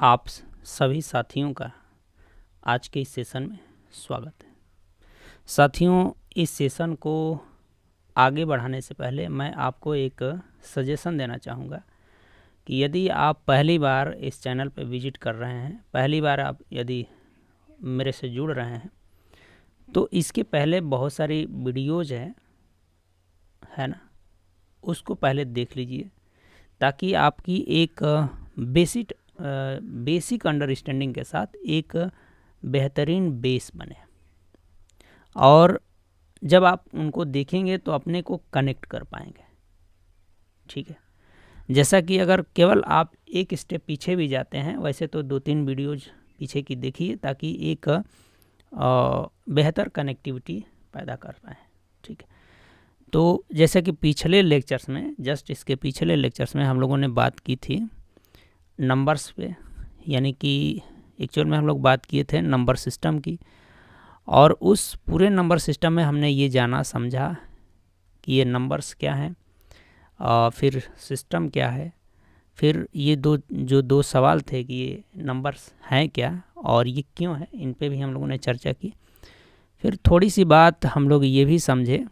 आप सभी साथियों का आज के इस सेशन में स्वागत है। साथियों, इस सेशन को आगे बढ़ाने से पहले मैं आपको एक सजेशन देना चाहूँगा कि यदि आप पहली बार इस चैनल पर विजिट कर रहे हैं, पहली बार आप यदि मेरे से जुड़ रहे हैं, तो इसके पहले बहुत सारी वीडियोज़ है ना, उसको पहले देख लीजिए ताकि आपकी एक बेसिक अंडरस्टैंडिंग के साथ एक बेहतरीन बेस बने। और जब आप उनको देखेंगे तो अपने को कनेक्ट कर पाएंगे। ठीक है, जैसा कि अगर केवल आप एक स्टेप पीछे भी जाते हैं, वैसे तो 2-3 वीडियोज पीछे की देखिए ताकि एक बेहतर कनेक्टिविटी पैदा कर पाएँ। ठीक है, तो जैसे कि पिछले लेक्चर्स में, जस्ट इसके पिछले लेक्चर्स में हम लोगों ने बात की थी नंबर्स पे, यानी कि एक्चुअल में हम लोग बात किए थे नंबर सिस्टम की। और उस पूरे नंबर सिस्टम में हमने ये जाना समझा कि ये नंबर्स क्या हैं, फिर सिस्टम क्या है, फिर ये दो सवाल थे कि ये नंबर्स हैं क्या और ये क्यों है, इन पे भी हम लोगों ने चर्चा की। फिर थोड़ी सी बात हम लोग ये भी समझे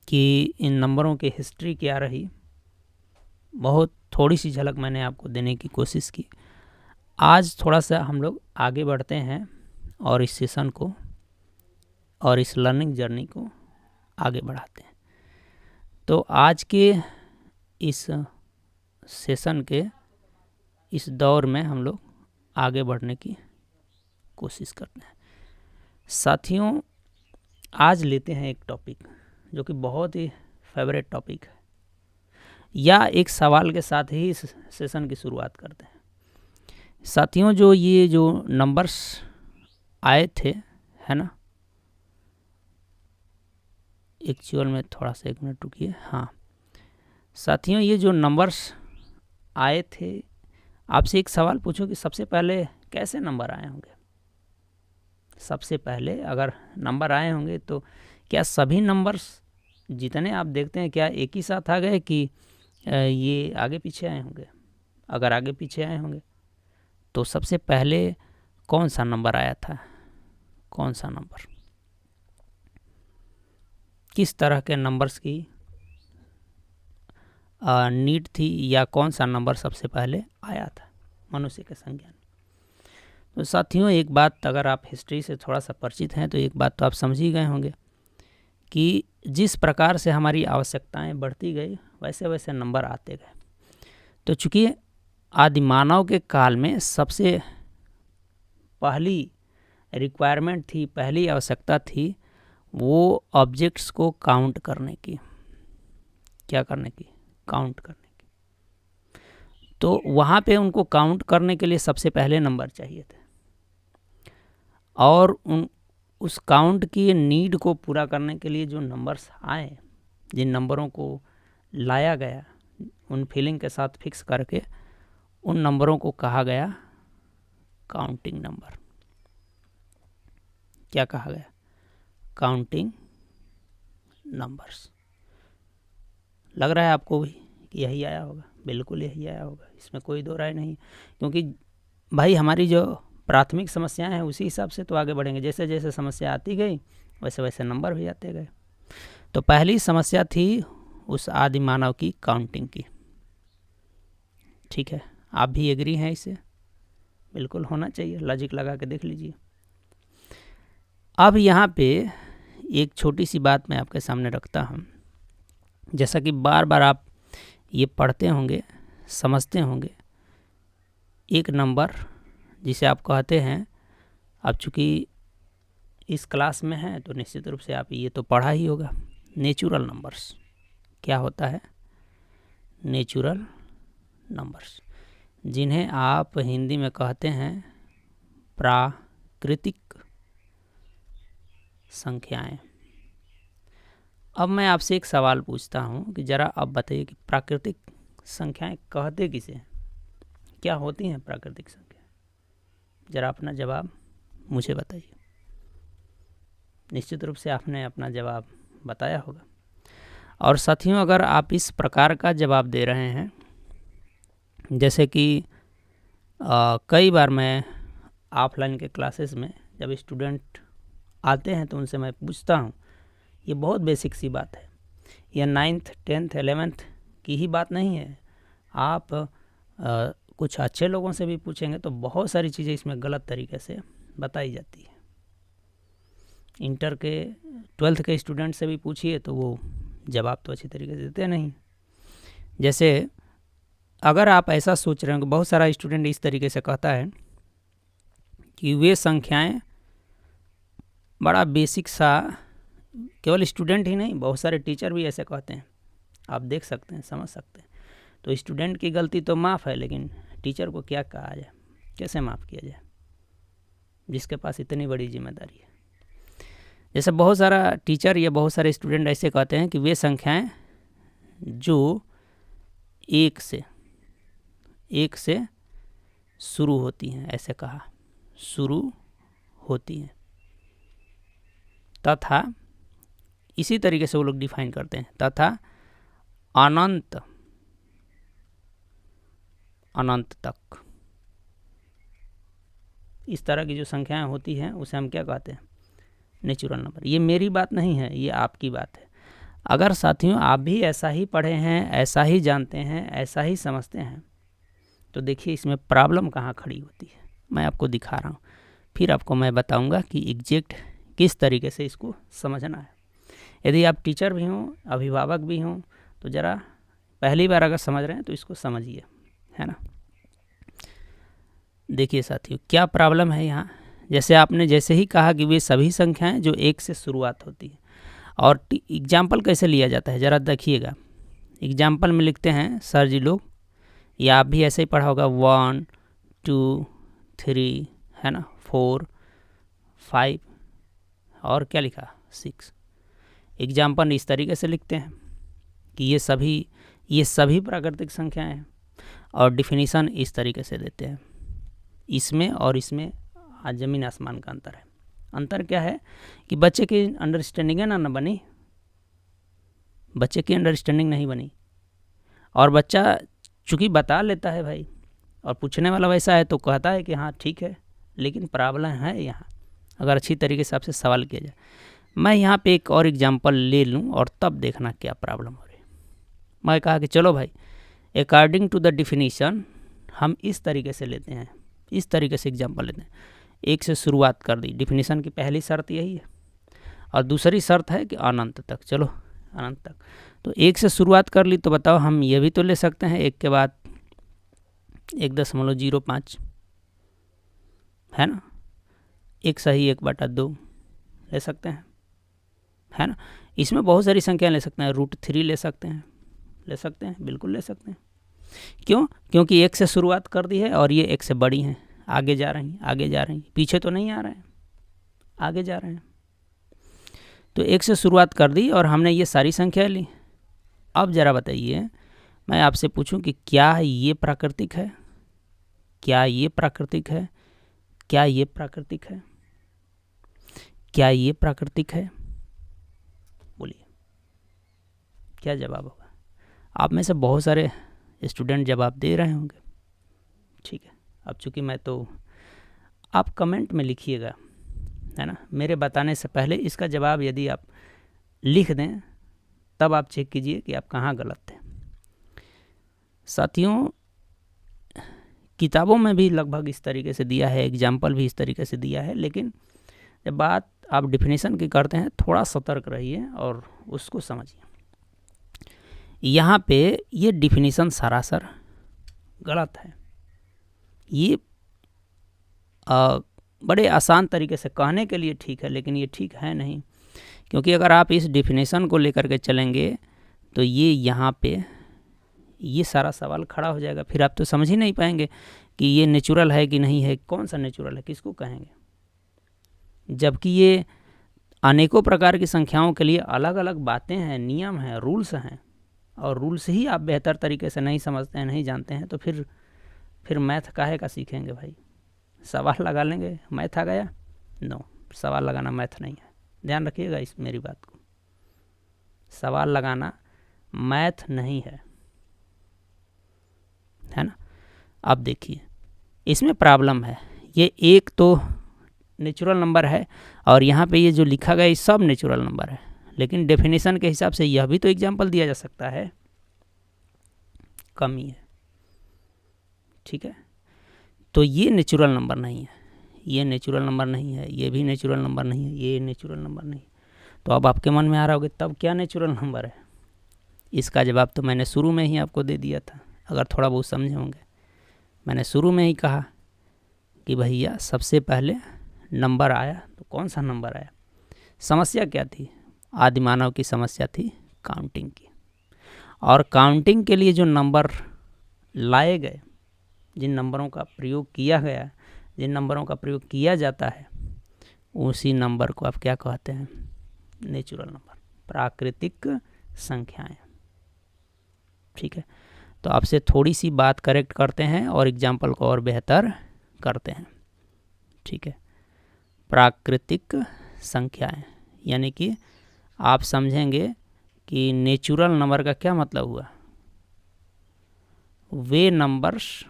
कि इन नंबरों की हिस्ट्री क्या रही, बहुत थोड़ी सी झलक मैंने आपको देने की कोशिश की। आज थोड़ा सा हम लोग आगे बढ़ते हैं और इस सेशन को और इस लर्निंग जर्नी को आगे बढ़ाते हैं। तो आज के इस सेशन के इस दौर में हम लोग आगे बढ़ने की कोशिश करते हैं। साथियों, आज लेते हैं एक टॉपिक जो कि बहुत ही फेवरेट टॉपिक है, या एक सवाल के साथ ही इस सेशन की शुरुआत करते हैं। साथियों, जो नंबर्स आए थे, है ना, एक्चुअल में थोड़ा सा 1 मिनट रुकिए। हाँ साथियों, ये जो नंबर्स आए थे, आपसे एक सवाल पूछूं कि सबसे पहले कैसे नंबर आए होंगे। सबसे पहले अगर नंबर आए होंगे तो क्या सभी नंबर्स जितने आप देखते हैं क्या एक ही साथ आ गए कि ये आगे पीछे आए होंगे? अगर आगे पीछे आए होंगे तो सबसे पहले कौन सा नंबर आया था? कौन सा नंबर, किस तरह के नंबर्स की नीड थी, या कौन सा नंबर सबसे पहले आया था मनुष्य के संज्ञान? तो साथियों, एक बात, अगर आप हिस्ट्री से थोड़ा सा परिचित हैं तो एक बात तो आप समझ ही गए होंगे कि जिस प्रकार से हमारी आवश्यकताएं बढ़ती गई वैसे वैसे नंबर आते गए। तो चूँकि आदिमानव के काल में सबसे पहली रिक्वायरमेंट थी, पहली आवश्यकता थी वो ऑब्जेक्ट्स को काउंट करने की। क्या करने की? काउंट करने की। तो वहाँ पे उनको काउंट करने के लिए सबसे पहले नंबर चाहिए थे, और उस काउंट की नीड को पूरा करने के लिए जो नंबर्स आए, जिन नंबरों को लाया गया, उन फीलिंग के साथ फिक्स करके उन नंबरों को कहा गया काउंटिंग नंबर। क्या कहा गया? Counting numbers. लग रहा है आपको भी कि यही आया होगा? बिल्कुल यही आया होगा, इसमें कोई दो राय नहीं। क्योंकि भाई हमारी जो प्राथमिक समस्याएं हैं उसी हिसाब से तो आगे बढ़ेंगे। जैसे जैसे समस्या आती गई वैसे वैसे नंबर भी आते गए। तो पहली समस्या थी उस आदि मानव की काउंटिंग की। ठीक है, आप भी एग्री हैं इससे? बिल्कुल होना चाहिए, लॉजिक लगा के देख लीजिए। अब यहाँ पे एक छोटी सी बात मैं आपके सामने रखता हूँ। जैसा कि बार बार आप ये पढ़ते होंगे, समझते होंगे, एक नंबर जिसे आप कहते हैं, अब चूँकि इस क्लास में है तो निश्चित रूप से आप ये तो पढ़ा ही होगा, नेचुरल नंबर्स। क्या होता है? नेचुरल नंबर्स, जिन्हें आप हिंदी में कहते हैं प्राकृतिक संख्याएं। अब मैं आपसे एक सवाल पूछता हूँ कि ज़रा अब बताइए कि प्राकृतिक संख्याएं कहते किसे हैं? क्या होती हैं प्राकृतिक संख्याएं? ज़रा अपना जवाब मुझे बताइए। निश्चित रूप से आपने अपना जवाब बताया होगा। और साथियों, अगर आप इस प्रकार का जवाब दे रहे हैं जैसे कि कई बार मैं ऑफलाइन के क्लासेस में जब स्टूडेंट आते हैं तो उनसे मैं पूछता हूँ, ये बहुत बेसिक सी बात है, यह 9th 10th 11th की ही बात नहीं है। आप कुछ अच्छे लोगों से भी पूछेंगे तो बहुत सारी चीज़ें इसमें गलत तरीके से बताई जाती है। इंटर के 12th के स्टूडेंट से भी पूछिए तो वो जवाब तो अच्छी तरीके से देते नहीं। जैसे अगर आप ऐसा सोच रहे हो कि बहुत सारा स्टूडेंट इस तरीके से कहता है कि वे संख्याएं बड़ा बेसिक सा, केवल स्टूडेंट ही नहीं बहुत सारे टीचर भी ऐसे कहते हैं, आप देख सकते हैं, समझ सकते हैं। तो स्टूडेंट की गलती तो माफ़ है, लेकिन टीचर को क्या कहा जाए, कैसे माफ़ किया जाए जिसके पास इतनी बड़ी जिम्मेदारी है। जैसे बहुत सारा टीचर या बहुत सारे स्टूडेंट ऐसे कहते हैं कि वे संख्याएं जो एक से शुरू होती हैं, ऐसे कहा, शुरू होती हैं, तथा इसी तरीके से वो लोग डिफाइन करते हैं, तथा अनंत तक इस तरह की जो संख्याएं होती हैं उसे हम क्या कहते हैं, नेचुरल नंबर। ये मेरी बात नहीं है, ये आपकी बात है। अगर साथियों आप भी ऐसा ही पढ़े हैं, ऐसा ही जानते हैं, ऐसा ही समझते हैं, तो देखिए इसमें प्रॉब्लम कहाँ खड़ी होती है, मैं आपको दिखा रहा हूँ, फिर आपको मैं बताऊँगा कि एग्जैक्ट किस तरीके से इसको समझना है। यदि आप टीचर भी हों, अभिभावक भी हों, तो ज़रा पहली बार अगर समझ रहे हैं तो इसको समझिए, है ना। देखिए साथियों क्या प्रॉब्लम है यहाँ। जैसे ही कहा कि वे सभी संख्याएं जो एक से शुरुआत होती है, और एग्जाम्पल कैसे लिया जाता है ज़रा देखिएगा। एग्जाम्पल में लिखते हैं सर जी लोग, या आप भी ऐसे ही पढ़ा होगा, 1 2 3, है ना, 4 5 और क्या लिखा 6। एग्जाम्पल इस तरीके से लिखते हैं कि ये सभी प्राकृतिक संख्याएं हैं, और डिफिनीसन इस तरीके से देते हैं। इसमें और इसमें आज ज़मीन आसमान का अंतर है। अंतर क्या है कि बच्चे की अंडरस्टैंडिंग है ना बनी, बच्चे की अंडरस्टैंडिंग नहीं बनी, और बच्चा चूँकि बता लेता है भाई, और पूछने वाला वैसा है तो कहता है कि हाँ ठीक है, लेकिन प्रॉब्लम है यहाँ अगर अच्छी तरीके से आपसे सवाल किया जाए। मैं यहाँ पे एक और एग्जांपल ले लूँ और तब देखना क्या प्रॉब्लम हो रही है। मैं कहा कि चलो भाई अकॉर्डिंग टू द डिफिनीशन हम इस तरीके से लेते हैं, इस तरीके से एग्जांपल लेते हैं। एक से शुरुआत कर दी, डिफिनीशन की पहली शर्त यही है, और दूसरी शर्त है कि अनंत तक, चलो अनंत तक। तो एक से शुरुआत कर ली तो बताओ हम ये भी तो ले सकते हैं एक के बाद 1.05, है ना, 1 सही 1/2 ले सकते हैं, है ना। इसमें बहुत सारी संख्या ले सकते हैं, √3 ले सकते हैं, बिल्कुल ले सकते हैं। क्यों? क्योंकि 1 से शुरुआत कर दी है और ये 1 से बड़ी हैं, आगे जा रही, पीछे तो नहीं आ रहे हैं, आगे जा रहे हैं। तो 1 से शुरुआत कर दी और हमने ये सारी संख्या ली। अब ज़रा बताइए, मैं आपसे पूछूं कि क्या ये प्राकृतिक है, क्या ये प्राकृतिक है, क्या ये प्राकृतिक है, क्या ये प्राकृतिक है? बोलिए क्या जवाब होगा। आप में से बहुत सारे स्टूडेंट जवाब दे रहे होंगे, ठीक है। अब चूँकि मैं तो, आप कमेंट में लिखिएगा, है ना, मेरे बताने से पहले इसका जवाब यदि आप लिख दें तब आप चेक कीजिए कि आप कहाँ गलत थे। साथियों किताबों में भी लगभग इस तरीके से दिया है, एग्जाम्पल भी इस तरीके से दिया है, लेकिन जब बात आप डिफिनीशन की करते हैं थोड़ा सतर्क रहिए और उसको समझिए। यहाँ पे ये डिफिनीशन सरासर गलत है। ये बड़े आसान तरीके से कहने के लिए ठीक है, लेकिन ये ठीक है नहीं, क्योंकि अगर आप इस डिफिनीशन को लेकर के चलेंगे तो ये यहाँ पे ये सारा सवाल खड़ा हो जाएगा। फिर आप तो समझ ही नहीं पाएंगे कि ये नेचुरल है कि नहीं है, कौन सा नेचुरल है, किसको कहेंगे, जबकि ये अनेकों प्रकार की संख्याओं के लिए अलग अलग बातें हैं, नियम हैं, रूल्स हैं, और रूल्स ही आप बेहतर तरीके से नहीं समझते हैं, नहीं जानते हैं, तो फिर मैथ काहे का सीखेंगे भाई। सवाल लगा लेंगे, मैथ आ गया, नो, सवाल लगाना मैथ नहीं है, ध्यान रखिएगा इस मेरी बात को। सवाल लगाना मैथ नहीं है ना। अब देखिए इसमें प्रॉब्लम है। ये एक तो नेचुरल नंबर है और यहाँ पे ये जो लिखा गया ये सब नेचुरल नंबर है, लेकिन डेफिनेशन के हिसाब से यह भी तो एग्जाम्पल दिया जा सकता है, कम ही है। ठीक है, तो ये नेचुरल नंबर नहीं है, ये नेचुरल नंबर नहीं है, ये भी नेचुरल नंबर नहीं है, ये नेचुरल नंबर नहीं। तो अब आपके मन में आ रहा होगा तब क्या नेचुरल नंबर है? इसका जवाब तो मैंने शुरू में ही आपको दे दिया था, अगर थोड़ा बहुत समझे होंगे। मैंने शुरू में ही कहा कि भैया सबसे पहले नंबर आया, तो कौन सा नंबर आया? समस्या क्या थी? आदि मानव की समस्या थी काउंटिंग की, और काउंटिंग के लिए जो नंबर लाए गए, जिन नंबरों का प्रयोग किया गया, जिन नंबरों का प्रयोग किया जाता है, उसी नंबर को आप क्या कहते हैं? नेचुरल नंबर, प्राकृतिक संख्याएं। ठीक है, तो आपसे थोड़ी सी बात करेक्ट करते हैं और एग्जाम्पल को और बेहतर करते हैं। ठीक है, प्राकृतिक संख्याएं, यानी कि आप समझेंगे कि नेचुरल नंबर का क्या मतलब हुआ। वे नंबर्स,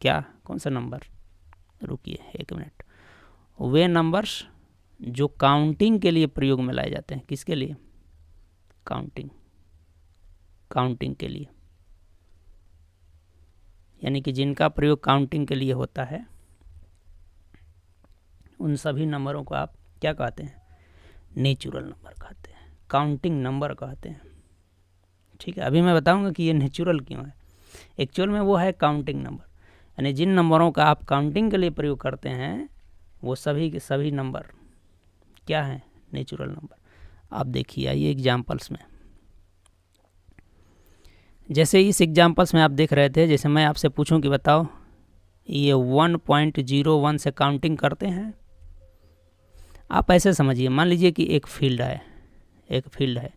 क्या, कौन सा नंबर? रुकिए एक मिनट। वे नंबर्स जो काउंटिंग के लिए प्रयोग में लाए जाते हैं। किसके लिए? काउंटिंग के लिए, यानी कि जिनका प्रयोग काउंटिंग के लिए होता है, उन सभी नंबरों को आप क्या कहते हैं? नेचुरल नंबर कहते हैं, काउंटिंग नंबर कहते हैं। ठीक है, अभी मैं बताऊंगा कि ये नेचुरल क्यों है। एक्चुअल में वो है काउंटिंग नंबर, यानी जिन नंबरों का आप काउंटिंग के लिए प्रयोग करते हैं वो सभी के सभी नंबर क्या हैं? Natural number. आप देखिए, आइए एग्जाम्पल्स में। जैसे इस एग्जाम्पल्स में आप देख रहे थे, जैसे मैं आपसे पूछूं कि बताओ ये 1.01 से काउंटिंग करते हैं। आप ऐसे समझिए, मान लीजिए कि एक फील्ड है,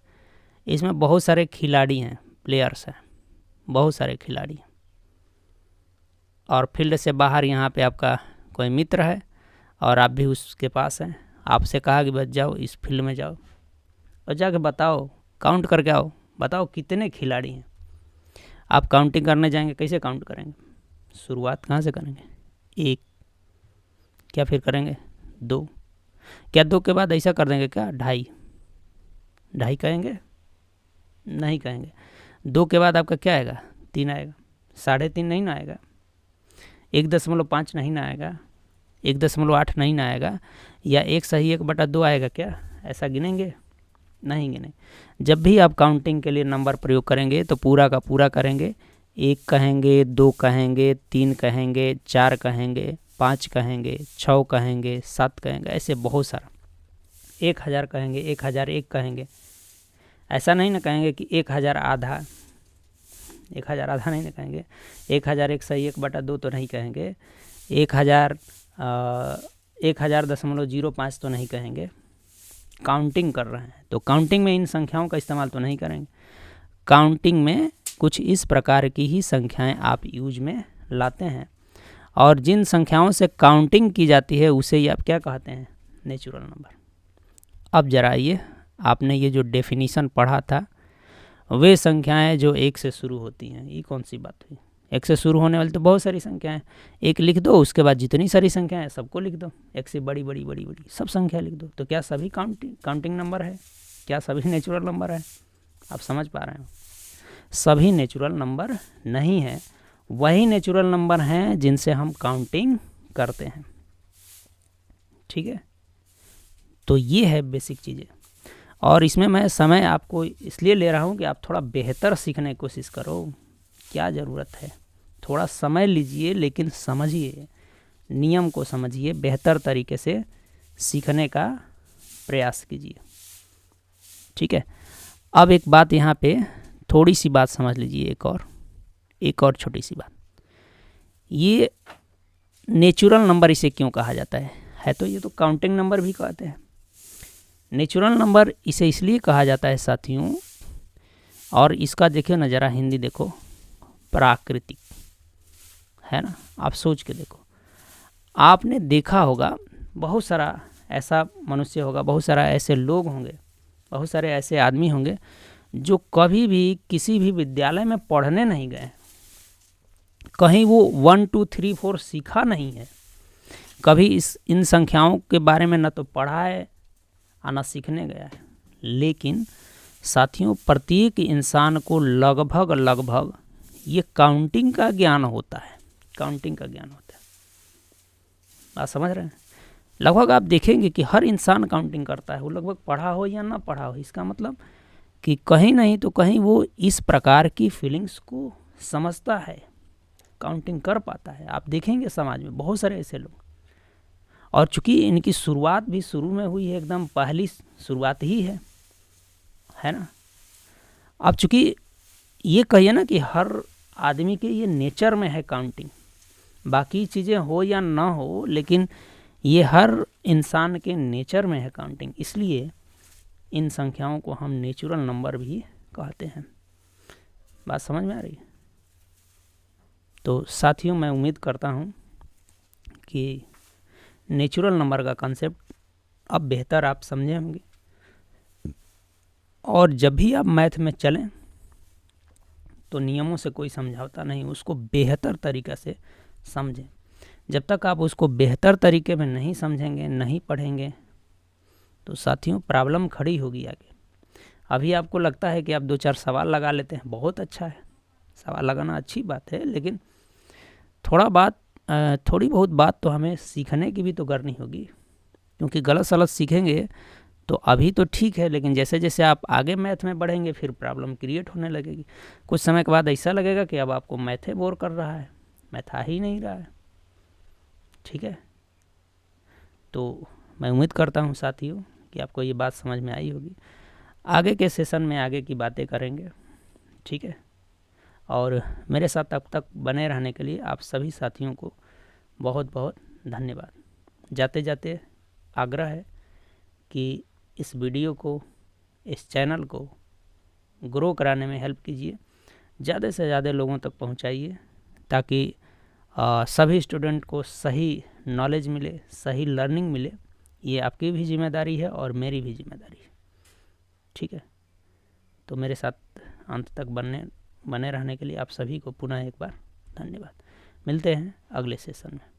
इसमें बहुत सारे खिलाड़ी हैं, प्लेयर्स हैं, बहुत सारे खिलाड़ी, और फील्ड से बाहर यहाँ पे आपका कोई मित्र है और आप भी उसके पास हैं। आपसे कहा कि बच जाओ, इस फील्ड में जाओ और जाके बताओ, काउंट करके आओ, बताओ कितने खिलाड़ी हैं। आप काउंटिंग करने जाएंगे, कैसे काउंट करेंगे? शुरुआत कहाँ से करेंगे? 1, क्या फिर करेंगे 2, क्या 2 के बाद ऐसा कर देंगे क्या 2.5 कहेंगे? नहीं कहेंगे। 2 के बाद आपका क्या आएगा? 3 आएगा। 3.5 नहीं ना आएगा। 1.5 नहीं ना आएगा। 1.8 नहीं ना आएगा। या 1/2 आएगा क्या? ऐसा गिनेंगे? नहीं गिने। जब भी आप काउंटिंग के लिए नंबर प्रयोग करेंगे तो पूरा का पूरा करेंगे। 1 कहेंगे, 2 कहेंगे, 3 कहेंगे, 4 कहेंगे, 5 कहेंगे, 6 कहेंगे, 7 कहेंगे, ऐसे बहुत सारा। 1000 कहेंगे, 1001 कहेंगे। ऐसा नहीं ना कहेंगे कि 1000 आधा, 1000 आधा नहीं ना कहेंगे। 1001/2 तो नहीं कहेंगे। 1000.05 तो नहीं कहेंगे। काउंटिंग कर रहे हैं तो काउंटिंग में इन संख्याओं का इस्तेमाल तो नहीं करेंगे। काउंटिंग में कुछ इस प्रकार की ही संख्याएं आप यूज में लाते हैं, और जिन संख्याओं से काउंटिंग की जाती है उसे ही आप क्या कहते हैं? Natural number. अब जरा ये आपने ये जो डेफिनीशन पढ़ा था, वे संख्याएं जो 1 से शुरू होती हैं, ये कौन सी बात हुई? 1 से शुरू होने वाली तो बहुत सारी संख्याएं, 1 लिख दो, उसके बाद जितनी सारी संख्याएं हैं सबको लिख दो, 1 से बड़ी बड़ी बड़ी बड़ी सब संख्या लिख दो। तो क्या सभी काउंटिंग नंबर है? क्या सभी नेचुरल नंबर है? आप समझ पा रहे हो? सभी नेचुरल नंबर नहीं है। वही नेचुरल नंबर हैं जिनसे हम काउंटिंग करते हैं। ठीक है, तो ये है बेसिक चीज़ें, और इसमें मैं समय आपको इसलिए ले रहा हूँ कि आप थोड़ा बेहतर सीखने की कोशिश करो। क्या ज़रूरत है? थोड़ा समय लीजिए, लेकिन समझिए, नियम को समझिए, बेहतर तरीके से सीखने का प्रयास कीजिए। ठीक है, अब एक बात यहाँ पे थोड़ी सी बात समझ लीजिए, एक और छोटी सी बात। ये नेचुरल नंबर इसे क्यों कहा जाता है तो ये तो काउंटिंग नंबर भी कहते हैं। नेचुरल नंबर इसे इसलिए कहा जाता है साथियों, और इसका देखिए ना, ज़रा हिंदी देखो, प्राकृतिक है ना। आप सोच के देखो, आपने देखा होगा बहुत सारा ऐसा मनुष्य होगा, बहुत सारा ऐसे लोग होंगे, बहुत सारे ऐसे आदमी होंगे जो कभी भी किसी भी विद्यालय में पढ़ने नहीं गए, कहीं वो 1 2 3 4 सीखा नहीं है, कभी इन संख्याओं के बारे में न तो पढ़ा है और न सीखने गया है। लेकिन साथियों, प्रत्येक इंसान को लगभग ये काउंटिंग का ज्ञान होता है, काउंटिंग का ज्ञान होता है। बात समझ रहे हैं? लगभग आप देखेंगे कि हर इंसान काउंटिंग करता है, वो लगभग पढ़ा हो या ना पढ़ा हो। इसका मतलब कि कहीं नहीं तो कहीं वो इस प्रकार की फीलिंग्स को समझता है, काउंटिंग कर पाता है। आप देखेंगे समाज में बहुत सारे ऐसे लोग, और चूंकि इनकी शुरुआत भी शुरू में हुई है, एकदम पहली शुरुआत ही है ना। अब चूंकि ये कहिए ना कि हर आदमी के ये नेचर में है काउंटिंग, बाकी चीज़ें हो या ना हो, लेकिन ये हर इंसान के नेचर में है काउंटिंग। इसलिए इन संख्याओं को हम नेचुरल नंबर भी कहते हैं। बात समझ में आ रही है? तो साथियों, मैं उम्मीद करता हूँ कि नेचुरल नंबर का कंसेप्ट अब बेहतर आप समझे होंगे, और जब भी आप मैथ में चलें तो नियमों से कोई समझौता नहीं, उसको बेहतर तरीक़े से समझें। जब तक आप उसको बेहतर तरीके में नहीं समझेंगे, नहीं पढ़ेंगे, तो साथियों प्रॉब्लम खड़ी होगी आगे। अभी आपको लगता है कि आप 2-4 सवाल लगा लेते हैं, बहुत अच्छा है, सवाल लगाना अच्छी बात है, लेकिन थोड़ी बहुत बात तो हमें सीखने की भी तो करनी होगी, क्योंकि गलत सलत सीखेंगे तो अभी तो ठीक है, लेकिन जैसे जैसे आप आगे मैथ में बढ़ेंगे फिर प्रॉब्लम क्रिएट होने लगेगी। कुछ समय के बाद ऐसा लगेगा कि अब आपको मैथे बोर कर रहा है, मैथ आ ही नहीं रहा है। ठीक है, तो मैं उम्मीद करता हूँ साथियों कि आपको ये बात समझ में आई होगी। आगे के सेशन में आगे की बातें करेंगे, ठीक है। और मेरे साथ अब तक बने रहने के लिए आप सभी साथियों को बहुत बहुत धन्यवाद। जाते जाते आग्रह है कि इस वीडियो को, इस चैनल को ग्रो कराने में हेल्प कीजिए, ज़्यादा से ज़्यादा लोगों तक पहुंचाइए, ताकि सभी स्टूडेंट को सही नॉलेज मिले, सही लर्निंग मिले। ये आपकी भी जिम्मेदारी है और मेरी भी जिम्मेदारी है, ठीक है। तो मेरे साथ अंत तक बने रहने के लिए आप सभी को पुनः एक बार धन्यवाद। मिलते हैं अगले सेशन में।